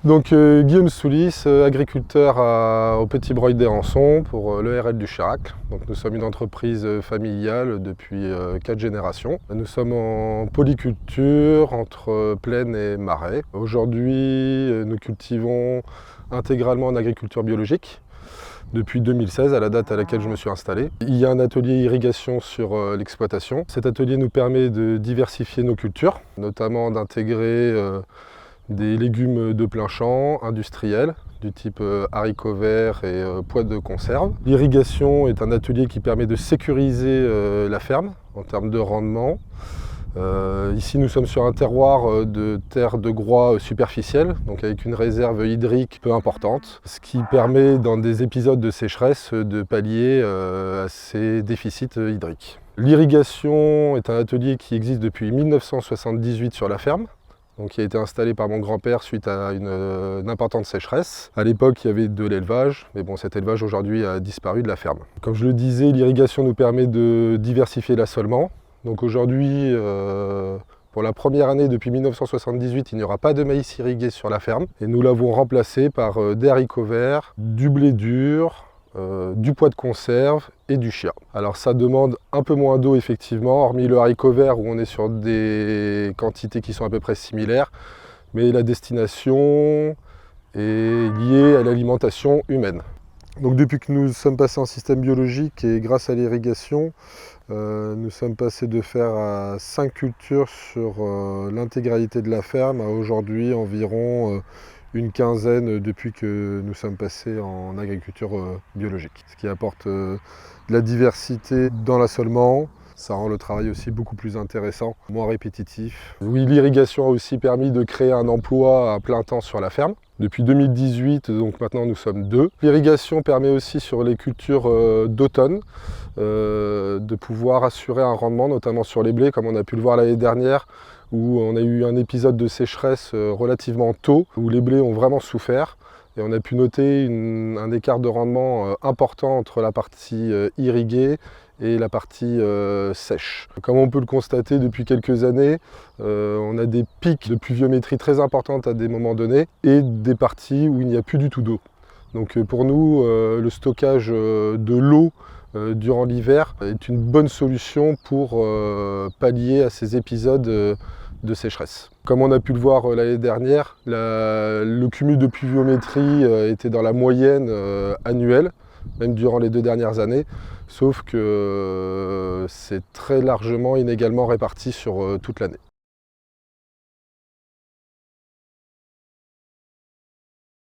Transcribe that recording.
Donc Guillaume Soulis, agriculteur au Petit Breuil des Rançons pour l'ERL du Chirac. Donc nous sommes une entreprise familiale depuis 4 générations. Nous sommes en polyculture entre plaine et marais. Aujourd'hui, nous cultivons intégralement en agriculture biologique depuis 2016, à la date à laquelle je me suis installé. Il y a un atelier irrigation sur l'exploitation. Cet atelier nous permet de diversifier nos cultures, notamment d'intégrer des légumes de plein champ, industriels, du type haricots verts et pois de conserve. L'irrigation est un atelier qui permet de sécuriser la ferme en termes de rendement. Ici nous sommes sur un terroir de terre de groix superficielle, donc avec une réserve hydrique peu importante, ce qui permet dans des épisodes de sécheresse de pallier à ces déficits hydriques. L'irrigation est un atelier qui existe depuis 1978 sur la ferme. Donc, qui a été installé par mon grand-père suite à une importante sécheresse. À l'époque, il y avait de l'élevage, mais bon, cet élevage aujourd'hui a disparu de la ferme. Comme je le disais, l'irrigation nous permet de diversifier l'assolement. Donc aujourd'hui, pour la première année depuis 1978, il n'y aura pas de maïs irrigué sur la ferme. Et nous l'avons remplacé par des haricots verts, du blé dur, du pois de conserve et du chia. Alors ça demande un peu moins d'eau effectivement, hormis le haricot vert où on est sur des quantités qui sont à peu près similaires, mais la destination est liée à l'alimentation humaine. Donc depuis que nous sommes passés en système biologique et grâce à l'irrigation, nous sommes passés de faire 5 cultures sur l'intégralité de la ferme à aujourd'hui environ une quinzaine depuis que nous sommes passés en agriculture biologique. Ce qui apporte de la diversité dans l'assolement. Ça rend le travail aussi beaucoup plus intéressant, moins répétitif. Oui, l'irrigation a aussi permis de créer un emploi à plein temps sur la ferme. Depuis 2018, donc maintenant nous sommes 2. L'irrigation permet aussi sur les cultures d'automne de pouvoir assurer un rendement, notamment sur les blés, comme on a pu le voir l'année dernière, où on a eu un épisode de sécheresse relativement tôt, où les blés ont vraiment souffert. Et on a pu noter un écart de rendement important entre la partie irriguée et la partie sèche. Comme on peut le constater depuis quelques années, on a des pics de pluviométrie très importantes à des moments donnés et des parties où il n'y a plus du tout d'eau. Donc pour nous, le stockage de l'eau durant l'hiver est une bonne solution pour pallier à ces épisodes de sécheresse. Comme on a pu le voir l'année dernière, le cumul de pluviométrie était dans la moyenne annuelle, même durant les 2 dernières années, sauf que c'est très largement inégalement réparti sur toute l'année.